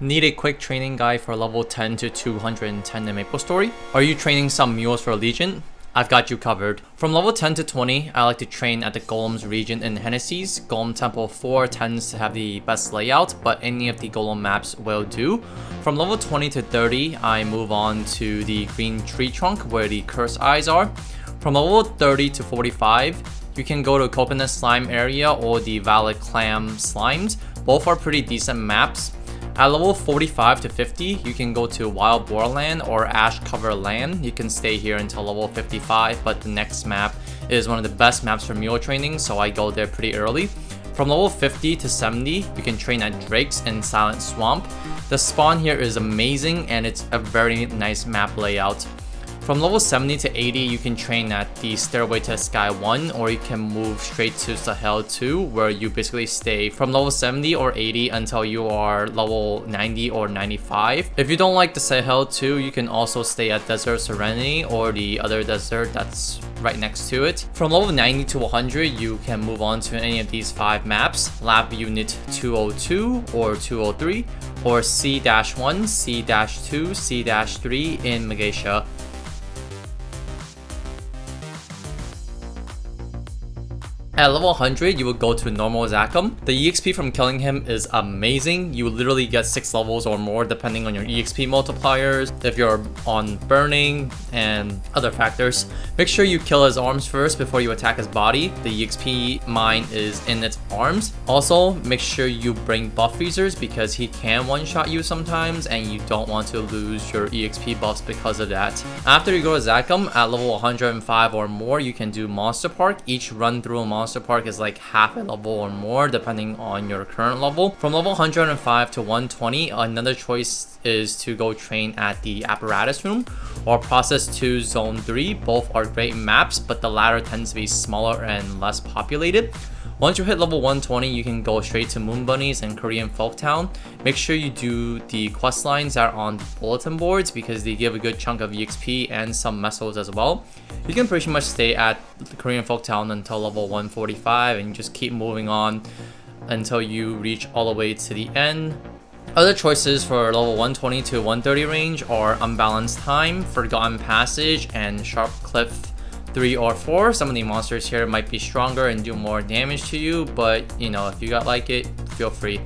Need a quick training guide for level 10 to 210 in MapleStory? Are you training some mules for Legion? I've got you covered. From level 10 to 20, I like to train at the Golem's region in Hennessy's. Golem Temple 4 tends to have the best layout, but any of the Golem maps will do. From level 20 to 30, I move on to the Green Tree Trunk where the Curse Eyes are. From level 30 to 45, you can go to Coconut Slime area or the Valid Clam Slimes. Both are pretty decent maps. At level 45 to 50, you can go to Wild Boar Land or Ash Cover Land. You can stay here until level 55, but the next map is one of the best maps for mule training, so I go there pretty early. From level 50 to 70, you can train at Drakes in Silent Swamp. The spawn here is amazing and it's a very nice map layout. From level 70 to 80, you can train at the Stairway to Sky 1, or you can move straight to Sahel 2, where you basically stay from level 70 or 80 until you are level 90 or 95. If you don't like the Sahel 2, you can also stay at Desert Serenity or the other desert that's right next to it. From level 90 to 100, you can move on to any of these 5 maps: Lab Unit 202 or 203, or C-1, C-2, C-3 in Megacia. At level 100, you will go to normal Zakum. The EXP from killing him is amazing. You literally get 6 levels or more depending on your EXP multipliers, if you're on burning, and other factors. Make sure you kill his arms first before you attack his body. The EXP mine is in its arms. Also, make sure you bring buff freezers because he can one-shot you sometimes and you don't want to lose your EXP buffs because of that. After you go to Zakum, at level 105 or more, you can do Monster Park. Each run through a Monster Park is like half a level or more depending on your current level. From level 105 to 120, another choice is to go train at the Apparatus room or Process 2 Zone 3. Both are great maps, but the latter tends to be smaller and less populated. Once you hit level 120, you can go straight to Moon Bunnies and Korean Folktown. Make sure you do the quest lines that are on the bulletin boards because they give a good chunk of EXP and some mesos as well. You can pretty much stay at the Korean Folktown until level 145 and just keep moving on until you reach all the way to the end. Other choices for level 120 to 130 range are Unbalanced Time, Forgotten Passage, and Sharp Cliff 3 or 4. Some of the monsters here might be stronger and do more damage to you, but you know, if you got like it, feel free.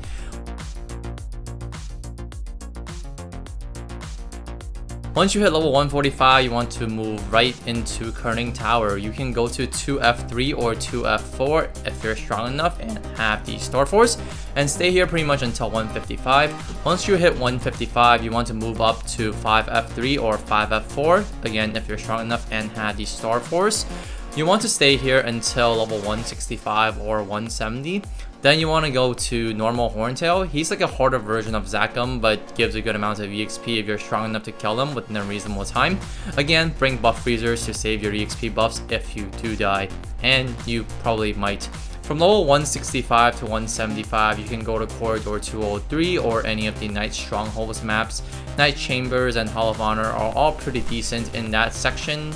Once you hit level 145, you want to move right into Kerning Tower. You can go to 2F3 or 2F4 if you're strong enough and have the Star Force, and stay here pretty much until 155. Once you hit 155, you want to move up to 5F3 or 5F4, again if you're strong enough and have the Star Force. You want to stay here until level 165 or 170. Then you want to go to normal Horntail. He's like a harder version of Zakum, but gives a good amount of EXP if you're strong enough to kill him within a reasonable time. Again, bring buff freezers to save your EXP buffs if you do die, and you probably might. From level 165 to 175, you can go to Corridor 203 or any of the Night Strongholds maps. Night Chambers and Hall of Honor are all pretty decent in that section,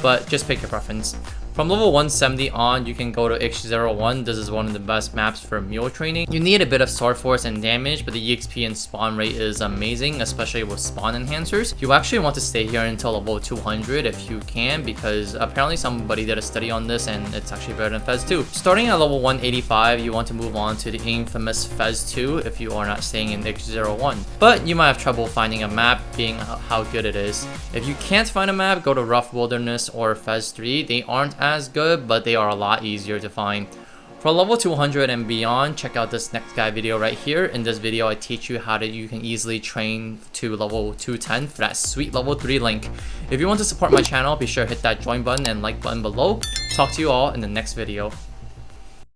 but just pick your preference. From level 170 on, you can go to X01. This is one of the best maps for mule training. You need a bit of sword force and damage, but the EXP and spawn rate is amazing, especially with spawn enhancers. You actually want to stay here until level 200 if you can, because apparently somebody did a study on this and it's actually better than Fez 2. Starting at level 185, you want to move on to the infamous Fez 2 if you are not staying in X01. But you might have trouble finding a map, being how good it is. If you can't find a map, go to Rough Wilderness or Fez 3. They aren't as good, but they are a lot easier to find. For level 200 and beyond, check out this next guide video right here. In this video, I teach you how you can easily train to level 210 for that sweet level 3 link. If you want to support my channel, be sure to hit that join button and like button below. Talk to you all in the next video.